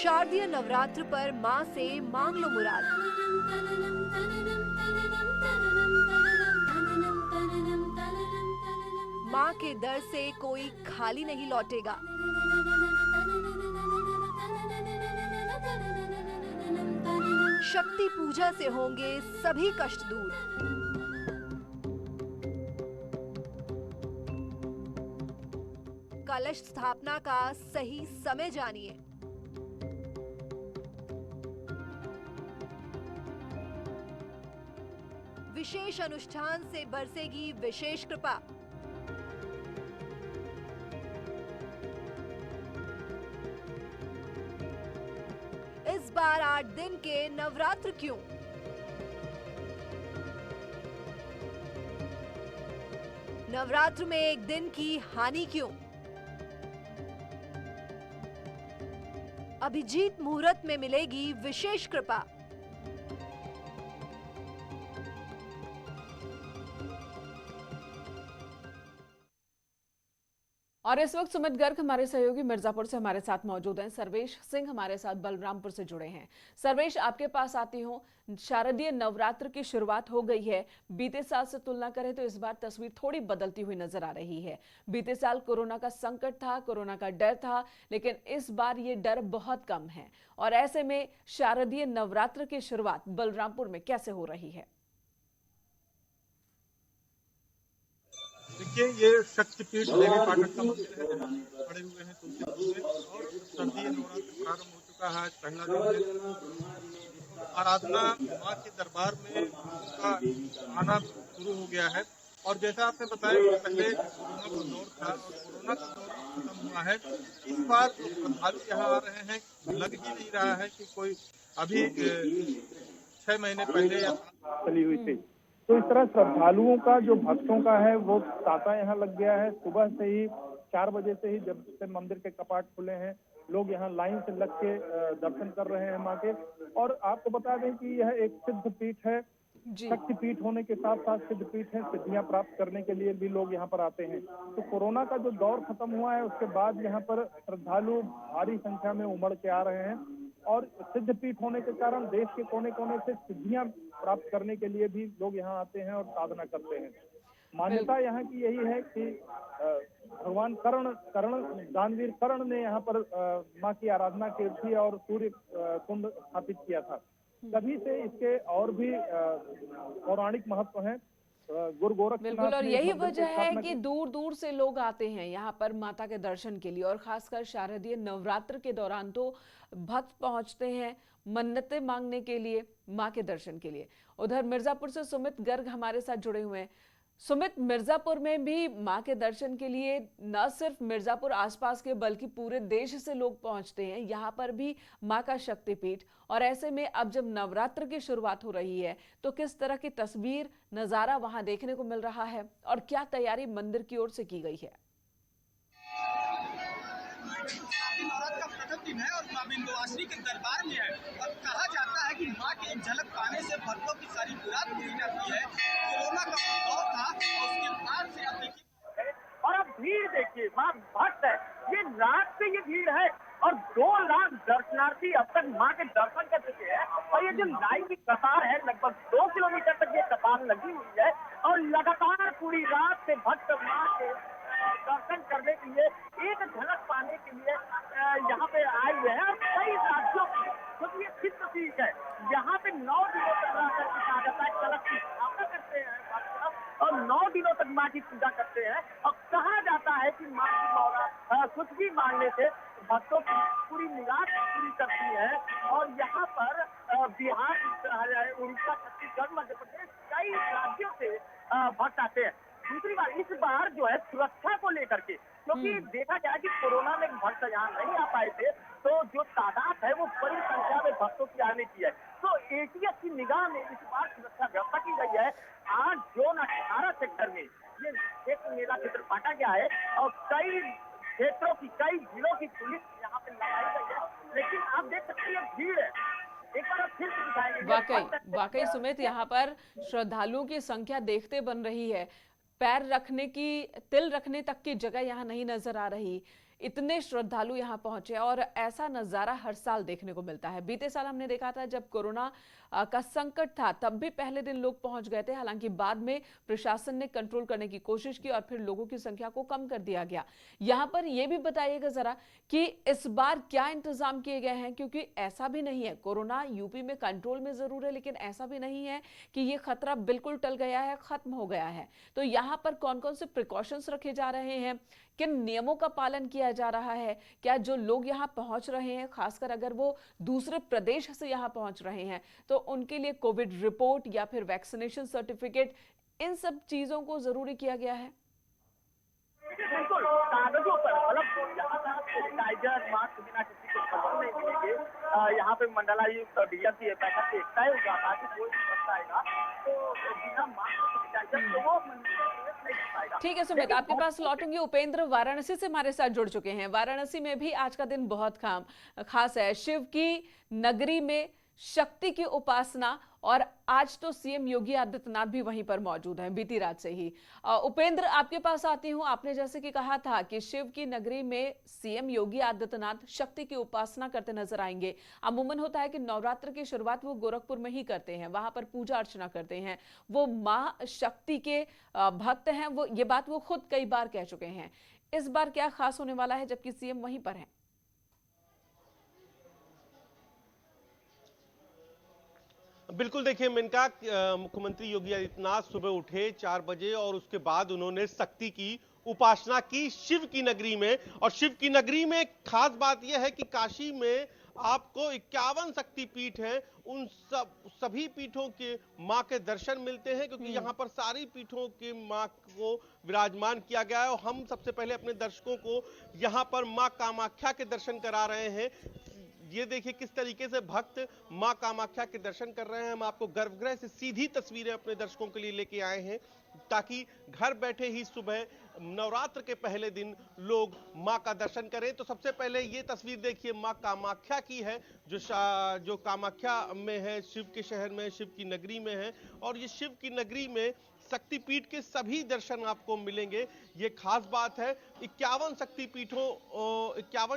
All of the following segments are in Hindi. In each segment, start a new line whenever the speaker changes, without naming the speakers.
शारदीय नवरात्र पर माँ से मांग लो मुराद। माँ के दर से कोई खाली नहीं लौटेगा। शक्ति पूजा से होंगे सभी कष्ट दूर। कलश स्थापना का सही समय जानिए। विशेष अनुष्ठान से बरसेगी विशेष कृपा। इस बार 8 दिन के नवरात्र क्यों? नवरात्र में एक दिन की हानि क्यों? अभिजीत मुहूर्त में मिलेगी विशेष कृपा।
और इस वक्त सुमित गर्ग हमारे सहयोगी मिर्जापुर से हमारे साथ मौजूद हैं। सर्वेश सिंह हमारे साथ बलरामपुर से जुड़े हैं। सर्वेश, आपके पास आती हूं। शारदीय नवरात्र की शुरुआत हो गई है। बीते साल से तुलना करें तो इस बार तस्वीर थोड़ी बदलती हुई नजर आ रही है। बीते साल कोरोना का संकट था, कोरोना का डर था, लेकिन इस बार ये डर बहुत कम है। और ऐसे में शारदीय नवरात्र की शुरुआत बलरामपुर में कैसे हो रही है?
देखिए, ये शक्तिपीठ देवी पाटन का मंदिर है जहाँ खड़े हुए हैं तुलसीपुर में, और शारदीय नवरात्र प्रारंभ हो चुका है। आज पहला दिन है। आराधना माँ के दरबार में उनका आना शुरू हो गया है। और जैसा आपने बताया कि पहले कोरोना का दौर था और कोरोना का दौर खत्म हुआ है, इस बार जो श्रद्धालु यहाँ आ रहे हैं, लग ही नहीं रहा है कि कोई अभी 6 महीने पहले या चली हुई थी। तो इस तरह श्रद्धालुओं का जो भक्तों का है वो तांता यहाँ लग गया है। सुबह से ही 4 बजे से ही जब से मंदिर के कपाट खुले हैं, लोग यहाँ लाइन से लग के दर्शन कर रहे हैं माँ के। और आपको बता दें कि यह एक सिद्ध पीठ है, शक्ति पीठ होने के साथ साथ सिद्ध पीठ है। सिद्धियां प्राप्त करने के लिए भी लोग यहाँ पर आते हैं। तो कोरोना का जो दौर खत्म हुआ है उसके बाद यहाँ पर श्रद्धालु भारी संख्या में उमड़ के आ रहे हैं। और सिद्ध पीठ होने के कारण देश के कोने कोने से सिद्धियां प्राप्त करने के लिए भी लोग यहाँ आते हैं और साधना करते हैं। मान्यता यहाँ की यही है कि भगवान दानवीर कर्ण ने यहाँ पर माँ की आराधना की थी और सूर्य कुंड स्थापित किया था। तभी से इसके और भी पौराणिक महत्व हैं। गुरु गोरखनाथ,
बिल्कुल, और यही वजह है कि दूर दूर से लोग आते हैं यहाँ पर माता के दर्शन के लिए। और खासकर शारदीय नवरात्र के दौरान तो भक्त पहुंचते हैं मन्नतें मांगने के लिए, माँ के दर्शन के लिए। उधर मिर्जापुर से सुमित गर्ग हमारे साथ जुड़े हुए हैं। सुमित, मिर्जापुर में भी माँ के दर्शन के लिए न सिर्फ मिर्जापुर आसपास के बल्कि पूरे देश से लोग पहुंचते हैं। यहाँ पर भी माँ का शक्तिपीठ, और ऐसे में अब जब नवरात्र की शुरुआत हो रही है तो किस तरह की तस्वीर, नजारा वहां देखने को मिल रहा है और क्या तैयारी मंदिर की ओर से की गई है?
नवरात्र का प्रथम दिन है और मां विंध्यवासिनी के दरबार में है और कहा जाता है कि मां की एक झलक पाने से भक्तों की सारी मुराद पूरी जाती है। कोरोना का दौर था और उसके बाद से अब देखिए,
और अब भीड़ देखिए, मां भक्त है। ये रात से ये भीड़ है और 2 लाख दर्शनार्थी अब तक मां के दर्शन कर चुके हैं। और ये जो लाइन की कतार है, लगभग 2 किलोमीटर तक ये कतार लगी हुई है और लगातार पूरी रात से भक्त मां के दर्शन करने के लिए, एक झलक पाने के लिए यहाँ पे आए हुए हैं। और कई राज्यों की, क्योंकि ये सिद्ध पीठ है, यहाँ पे 9 दिनों तक रहकर के कहा जाता है, कलश की स्थापना करते हैं भक्त और 9 दिनों तक माँ की पूजा करते हैं। और कहा जाता है कि माँ की मौला कुछ भी मांगने से भक्तों की पूरी मुराद पूरी करती है। और यहाँ पर बिहार, उड़ीसा, छत्तीसगढ़, मध्य प्रदेश, कई राज्यों से भक्त आते हैं। दूसरी बात, इस बार जो है सुरक्षा को लेकर के, क्योंकि देखा जाए कि कोरोना में भक्त यहाँ नहीं आ पाए थे, तो जो तादाद है वो बड़ी संख्या में भक्तों की आने की है। तो एटीएस की निगाह में इस बार सुरक्षा व्यवस्था की गई है। आज जोन 18 सेक्टर में ये एक मेला क्षेत्र बांटा गया है और कई क्षेत्रों की, कई जिलों की पुलिस यहाँ पे लगाई गई है। लेकिन आप देख सकते हैं भीड़ है। एक बार फिर से दिखाएंगे।
वाकई सुमित, यहाँ पर श्रद्धालुओं की संख्या देखते बन रही है। पैर रखने की, तिल रखने तक की जगह यहाँ नहीं नजर आ रही। इतने श्रद्धालु यहाँ पहुंचे और ऐसा नजारा हर साल देखने को मिलता है। बीते साल हमने देखा था जब कोरोना का संकट था, तब भी पहले दिन लोग पहुंच गए थे। हालांकि बाद में प्रशासन ने कंट्रोल करने की कोशिश की और फिर लोगों की संख्या को कम कर दिया गया। यहाँ पर यह भी बताइएगा जरा कि इस बार क्या इंतजाम किए गए हैं, क्योंकि ऐसा भी नहीं है, कोरोना यूपी में कंट्रोल में जरूर है, लेकिन ऐसा भी नहीं है कि ये खतरा बिल्कुल टल गया है, खत्म हो गया है। तो यहाँ पर कौन कौन से प्रिकॉशंस रखे जा रहे हैं, किन नियमों का पालन किया जा रहा है, क्या जो लोग यहाँ पहुंच रहे हैं, खासकर अगर वो दूसरे प्रदेश से यहाँ पहुंच रहे हैं, तो उनके लिए कोविड रिपोर्ट या फिर वैक्सीनेशन सर्टिफिकेट, इन सब चीजों को जरूरी किया गया है।
बिल्कुल कागजों पर मतलब यहाँ सैनिटाइजर मास्क बिना किसी को खबर नहीं मिलेंगे। यहाँ पे मंडलायुक्त डीएमसी बैठक से तय हुआ था कि कोई भी आएगा तो बिना मास्क सैनिटाइजर तो वो नहीं पाएगा।
ठीक है सुमित, आपके पास लौटूंगी। उपेंद्र वाराणसी से हमारे साथ जुड़ चुके हैं। वाराणसी में भी आज का दिन बहुत खास है, शिव की नगरी में शक्ति की उपासना, और आज तो सीएम योगी आदित्यनाथ भी वहीं पर मौजूद हैं बीती रात से ही। उपेंद्र, आपके पास आती हूं। आपने जैसे कि कहा था कि शिव की नगरी में सीएम योगी आदित्यनाथ शक्ति की उपासना करते नजर आएंगे। अमूमन होता है कि नवरात्र की शुरुआत वो गोरखपुर में ही करते हैं, वहां पर पूजा अर्चना करते हैं, वो मां शक्ति के भक्त हैं, वो ये बात वो खुद कई बार कह चुके हैं। इस बार क्या खास होने वाला है जबकि सीएम वहीं पर है?
बिल्कुल, देखिए मेनका, मुख्यमंत्री योगी आदित्यनाथ सुबह उठे 4 बजे और उसके बाद उन्होंने शक्ति की उपासना की शिव की नगरी में। और शिव की नगरी में खास बात यह है कि काशी में आपको 51 शक्तिपीठ हैं, उन सभी पीठों के मां के दर्शन मिलते हैं, क्योंकि यहाँ पर सारी पीठों के मां को विराजमान किया गया है। और हम सबसे पहले अपने दर्शकों को यहाँ पर मां कामाख्या के दर्शन करा रहे हैं। ये देखिए किस तरीके से भक्त मां कामाख्या के दर्शन कर रहे हैं। हम आपको गर्भगृह से सीधी तस्वीरें अपने दर्शकों के लिए लेके आए हैं, ताकि घर बैठे ही सुबह नवरात्र के पहले दिन लोग मां का दर्शन करें। तो सबसे पहले ये तस्वीर देखिए मां कामाख्या की है, जो कामाख्या में है, शिव के शहर में, शिव की नगरी में है। और ये शिव की नगरी में शक्तिपीठ के सभी दर्शन आपको मिलेंगे, ये खास बात है। 51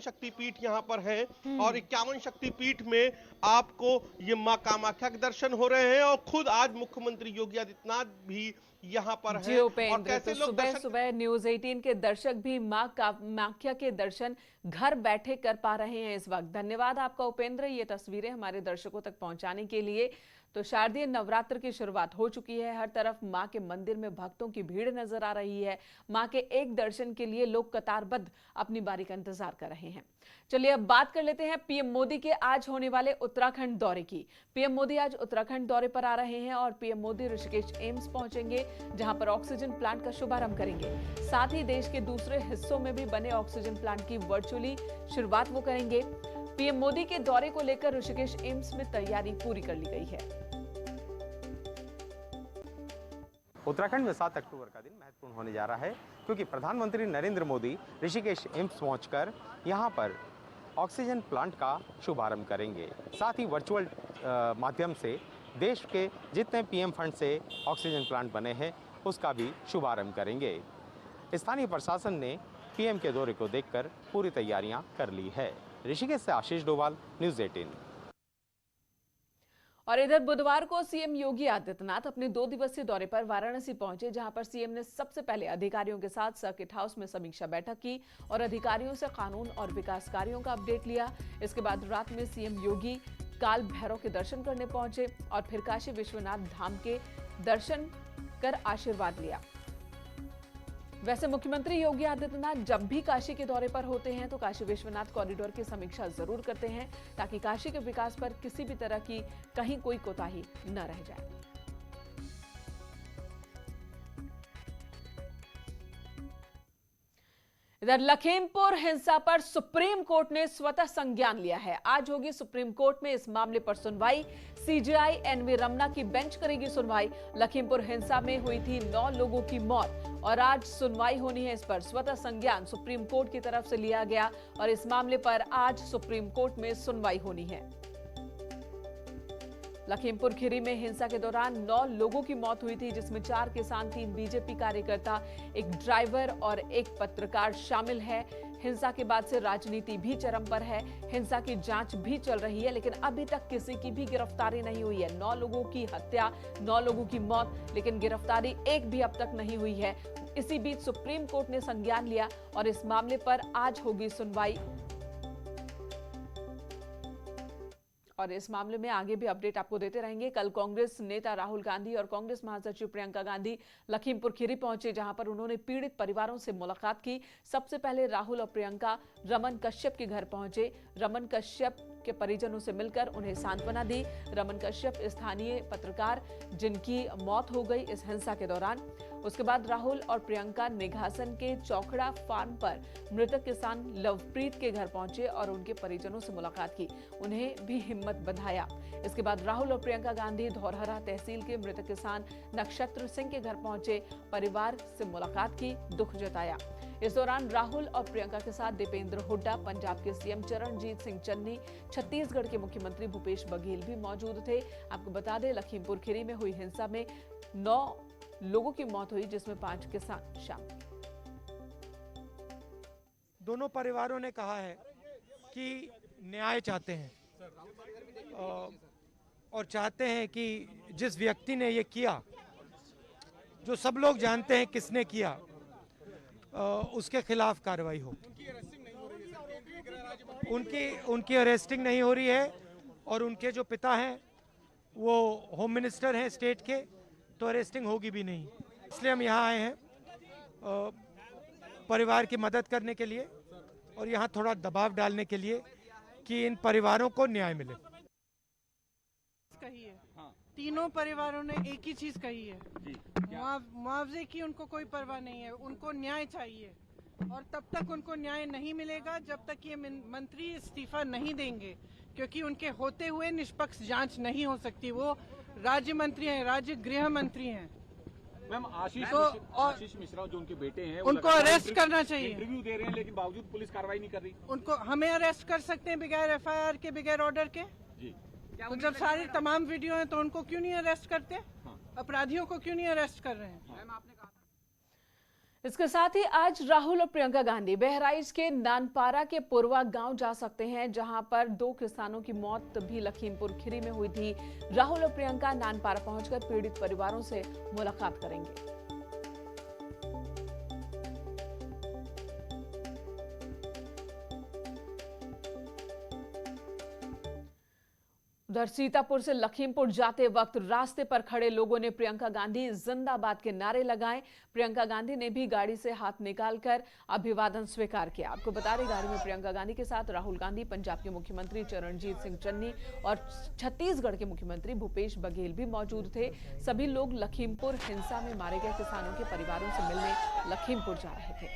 शक्तिपीठ यहाँ पर हैं और 51 शक्तिपीठ में आपको ये मां कामाख्या के दर्शन हो रहे हैं। और खुद आज मुख्यमंत्री योगी आदित्यनाथ भी यहाँ पर हैं। और कैसे लोग
सुबह सुबह न्यूज 18 के दर्शक भी मां कामाख्या के दर्शन घर बैठे कर पा रहे हैं इस वक्त। धन्यवाद आपका उपेंद्र, ये तस्वीरें हमारे दर्शकों तक पहुंचाने के लिए। तो शारदीय नवरात्र की शुरुआत हो चुकी है, हर तरफ मां के मंदिर में भक्तों की भीड़ नजर आ रही है। मां के एक दर्शन के लिए लोग कतारबद्ध अपनी बारी का इंतजार कर रहे हैं। चलिए अब बात कर लेते हैं पीएम मोदी के आज होने वाले उत्तराखंड दौरे की। पीएम मोदी आज उत्तराखंड दौरे पर आ रहे हैं और पीएम मोदी ऋषिकेश एम्स पहुंचेंगे, जहां पर ऑक्सीजन प्लांट का शुभारंभ करेंगे। साथ ही देश के दूसरे हिस्सों में भी बने ऑक्सीजन प्लांट की वर्चुअली शुरुआत वो करेंगे। पीएम मोदी के दौरे को लेकर ऋषिकेश एम्स में तैयारी पूरी कर ली गई है।
उत्तराखंड में 7 अक्टूबर का दिन महत्वपूर्ण होने जा रहा है, क्योंकि प्रधानमंत्री नरेंद्र मोदी ऋषिकेश एम्स पहुंचकर यहां पर ऑक्सीजन प्लांट का शुभारंभ करेंगे। साथ ही वर्चुअल माध्यम से देश के जितने पीएम फंड से ऑक्सीजन प्लांट बने हैं उसका भी शुभारंभ करेंगे। स्थानीय प्रशासन ने पीएम के दौरे को देखकर पूरी तैयारियां कर ली है। ऋषिकेश से आशीष डोभाल, न्यूज़ 18।
और इधर बुधवार को सीएम योगी आदित्यनाथ अपने 2 दिवसीय दौरे पर वाराणसी पहुंचे, जहां पर सीएम ने सबसे पहले अधिकारियों के साथ सर्किट हाउस में समीक्षा बैठक की और अधिकारियों से कानून और विकास कार्यों का अपडेट लिया। इसके बाद रात में सीएम योगी काल भैरव के दर्शन करने पहुंचे और फिर काशी विश्वनाथ धाम के दर्शन कर आशीर्वाद लिया। वैसे मुख्यमंत्री योगी आदित्यनाथ जब भी काशी के दौरे पर होते हैं तो काशी विश्वनाथ कॉरिडोर की समीक्षा जरूर करते हैं, ताकि काशी के विकास पर किसी भी तरह की कहीं कोई कोताही न रह जाए। इधर लखीमपुर हिंसा पर सुप्रीम कोर्ट ने स्वतः संज्ञान लिया है। आज होगी सुप्रीम कोर्ट में इस मामले पर सुनवाई। सीजेआई एनवी रमना की बेंच करेगी सुनवाई। लखीमपुर हिंसा में हुई थी 9 लोगों की मौत और आज सुनवाई होनी है इस पर। स्वतः संज्ञान सुप्रीम कोर्ट की तरफ से लिया गया और इस मामले पर आज सुप्रीम कोर्ट में सुनवाई होनी है। लखीमपुर खीरी में हिंसा के दौरान 9 लोगों की मौत हुई थी, जिसमें 4 किसान, 3 बीजेपी कार्यकर्ता, एक ड्राइवर और एक पत्रकार शामिल है। हिंसा के बाद से राजनीति भी चरम पर है। हिंसा की जांच भी चल रही है, लेकिन अभी तक किसी की भी गिरफ्तारी नहीं हुई है। 9 लोगों की हत्या, 9 लोगों की मौत, लेकिन गिरफ्तारी एक भी अब तक नहीं हुई है। इसी बीच सुप्रीम कोर्ट ने संज्ञान लिया और इस मामले पर आज होगी सुनवाई। और इस मामले में आगे भी अपडेट आपको देते रहेंगे। कल कांग्रेस नेता राहुल गांधी और कांग्रेस महासचिव प्रियंका गांधी लखीमपुर खीरी पहुंचे, जहां पर उन्होंने पीड़ित परिवारों से मुलाकात की। सबसे पहले राहुल और प्रियंका रमन कश्यप के घर पहुंचे। रमन कश्यप के परिजनों से मिलकर उन्हें सांत्वना दी। रमन कश्यप स्थानीय पत्रकार जिनकी मौत हो गई इस हिंसा के दौरान। उसके बाद राहुल और प्रियंका निघासन के चौखड़ा फार्म पर मृतक किसान लवप्रीत के घर पहुंचे और उनके परिजनों से मुलाकात की, उन्हें भी हिम्मत बंधाया। इसके बाद राहुल और प्रियंका गांधी धौरहरा तहसील के मृतक किसान नक्षत्र सिंह के घर पहुंचे, परिवार से मुलाकात की, दुख जताया। इस दौरान राहुल और प्रियंका के साथ दीपेंद्र हुड्डा, पंजाब के सीएम चरणजीत सिंह चन्नी, छत्तीसगढ़ के मुख्यमंत्री भूपेश बघेल भी मौजूद थे। आपको बता दें, लखीमपुर खीरी में हुई हिंसा में 9 लोगों की मौत हुई, जिसमें 5 किसान शामिल।
दोनों परिवारों ने कहा है कि न्याय चाहते हैं और चाहते हैं कि जिस व्यक्ति ने ये किया, जो सब लोग जानते हैं किसने किया, उसके खिलाफ कार्रवाई हो। उनकी अरेस्टिंग नहीं हो रही है और उनके जो पिता हैं वो होम मिनिस्टर हैं स्टेट के, तो अरेस्टिंग होगी भी नहीं। इसलिए हम यहाँ आए हैं परिवार की मदद करने के लिए और यहाँ थोड़ा दबाव डालने के लिए कि इन परिवारों को न्याय मिले।
कही है, तीनों परिवारों ने एक ही चीज कही है, मुआवजे की उनको कोई परवाह नहीं है, उनको न्याय चाहिए। और तब तक उनको न्याय नहीं मिलेगा जब तक ये मंत्री इस्तीफा नहीं देंगे, क्योंकि उनके होते हुए निष्पक्ष जांच नहीं हो सकती। वो राज्य मंत्री हैं, राज्य गृह मंत्री हैं।
मैम आशीष मिश्रा जो उनके बेटे हैं,
उनको अरेस्ट करना चाहिए।
इंटरव्यू दे रहे हैं लेकिन बावजूद पुलिस कार्रवाई नहीं कर रही।
उनको हमें अरेस्ट कर सकते हैं बगैर एफआईआर के, बगैर ऑर्डर के
जी।
तो जब सारी तमाम वीडियो हैं तो उनको क्यों नहीं अरेस्ट करते? अपराधियों को क्यों नहीं अरेस्ट कर रहे हैं?
इसके साथ ही आज राहुल और प्रियंका गांधी बहराइच के नानपारा के पुरवा गांव जा सकते हैं, जहां पर 2 किसानों की मौत भी लखीमपुर खीरी में हुई थी। राहुल और प्रियंका नानपारा पहुंचकर पीड़ित परिवारों से मुलाकात करेंगे। उधर सीतापुर से लखीमपुर जाते वक्त रास्ते पर खड़े लोगों ने प्रियंका गांधी जिंदाबाद के नारे लगाए। प्रियंका गांधी ने भी गाड़ी से हाथ निकालकर अभिवादन स्वीकार किया। आपको बता दें, गाड़ी में प्रियंका गांधी के साथ राहुल गांधी, पंजाब के मुख्यमंत्री चरणजीत सिंह चन्नी और छत्तीसगढ़ के मुख्यमंत्री भूपेश बघेल भी मौजूद थे। सभी लोग लखीमपुर हिंसा में मारे गए किसानों के परिवारों से मिलने लखीमपुर जा रहे थे।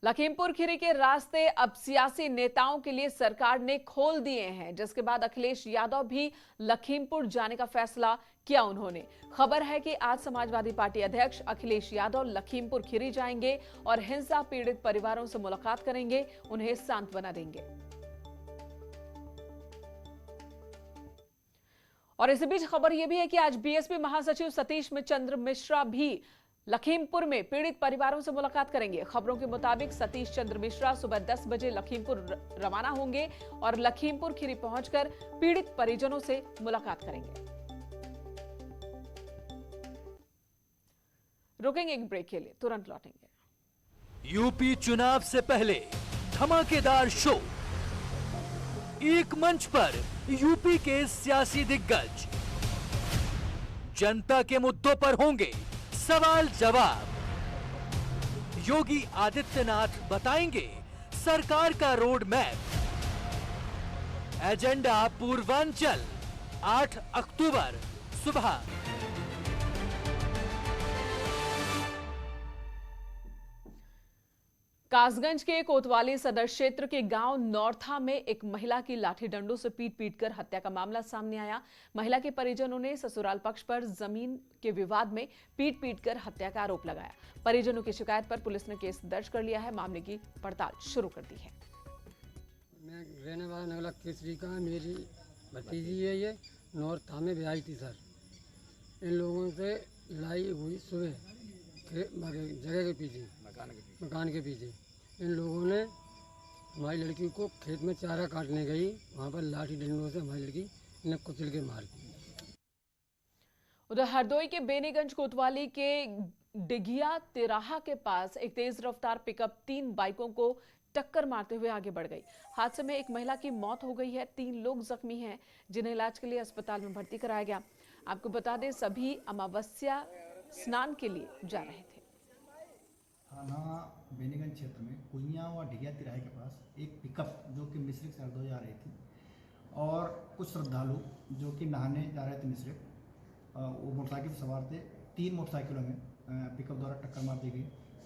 लखीमपुर खीरी के रास्ते अब सियासी नेताओं के लिए सरकार ने खोल दिए हैं, जिसके बाद अखिलेश यादव भी लखीमपुर जाने का फैसला किया उन्होंने। खबर है कि आज समाजवादी पार्टी अध्यक्ष अखिलेश यादव लखीमपुर खीरी जाएंगे और हिंसा पीड़ित परिवारों से मुलाकात करेंगे, उन्हें सांत्वना देंगे। और इसी बीच खबर यह भी है कि आज बीएसपी महासचिव सतीश चंद्र मिश्रा भी लखीमपुर में पीड़ित परिवारों से मुलाकात करेंगे। खबरों के मुताबिक सतीश चंद्र मिश्रा सुबह 10 बजे लखीमपुर रवाना होंगे और लखीमपुर खीरी पहुंचकर पीड़ित परिजनों से मुलाकात करेंगे। रुकेंगे एक ब्रेक के लिए, तुरंत लौटेंगे।
यूपी चुनाव से पहले धमाकेदार शो, एक मंच पर यूपी के सियासी दिग्गज जनता के मुद्दों पर होंगे सवाल जवाब। योगी आदित्यनाथ बताएंगे सरकार का रोड मैप। एजेंडा पूर्वांचल 8 अक्टूबर सुबह।
कासगंज के कोतवाली सदर क्षेत्र के गांव नौरथा में एक महिला की लाठी डंडों से पीट-पीटकर हत्या का मामला सामने आया। महिला के परिजनों ने ससुराल पक्ष पर जमीन के विवाद में पीट-पीटकर हत्या का आरोप लगाया। परिजनों की शिकायत पर पुलिस ने केस दर्ज कर लिया है, मामले की पड़ताल शुरू कर दी है।
मैं रहने वाला नगला केसरी का, मेरी भतीजी है, ये नौरथा में ब्याही थी सर। इन लोगों से लड़ाई हुई सुबह जगह के पीछे, मकान के पीछे। इन लोगों ने हमारी लड़की को खेत में चारा काटने गई, वहाँ पर लाठी डंडों से हमारी लड़की ने कुचल के मार दी।
उधर हरदोई के बेनीगंज कोतवाली के डिघिया तिराहा के पास एक तेज रफ्तार पिकअप 3 बाइकों को टक्कर मारते हुए आगे बढ़ गई। हादसे में एक महिला की मौत हो गई है, 3 लोग जख्मी हैं जिन्हें इलाज के लिए अस्पताल में भर्ती कराया गया। आपको बता दें, सभी अमावस्या स्नान के लिए जा रहे थे।
थाना बेनीगंज क्षेत्र में कुइयां व डिघिया तिराहे के पास एक पिकअप जो कि मिश्रिक से हरदोई जा रही थी और कुछ श्रद्धालु जो कि नहाने जा रहे थे मिश्रिक, वो मोटरसाइकिल सवार थे। 3 मोटरसाइकिलों में पिकअप द्वारा टक्कर मार दी गई,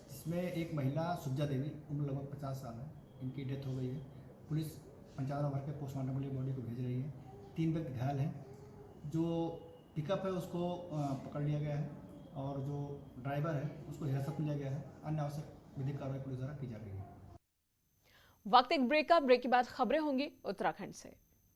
जिसमें एक महिला सुज्जा देवी, उम्र लगभग 50 साल है, इनकी डेथ हो गई है। पुलिस पंचायत भर के पोस्टमार्टम के लिए बॉडी को भेज रही है। 3 व्यक्ति घायल हैं। जो पिकअप है उसको पकड़ लिया गया है और जो ड्राइवर है उसको हिरासत में लिया गया है। अन्य आवश्यक विधिक कार्रवाई पुलिस द्वारा की जा रही है।
वक्त एक ब्रेक का, ब्रेक के बाद खबरें होंगी उत्तराखंड से।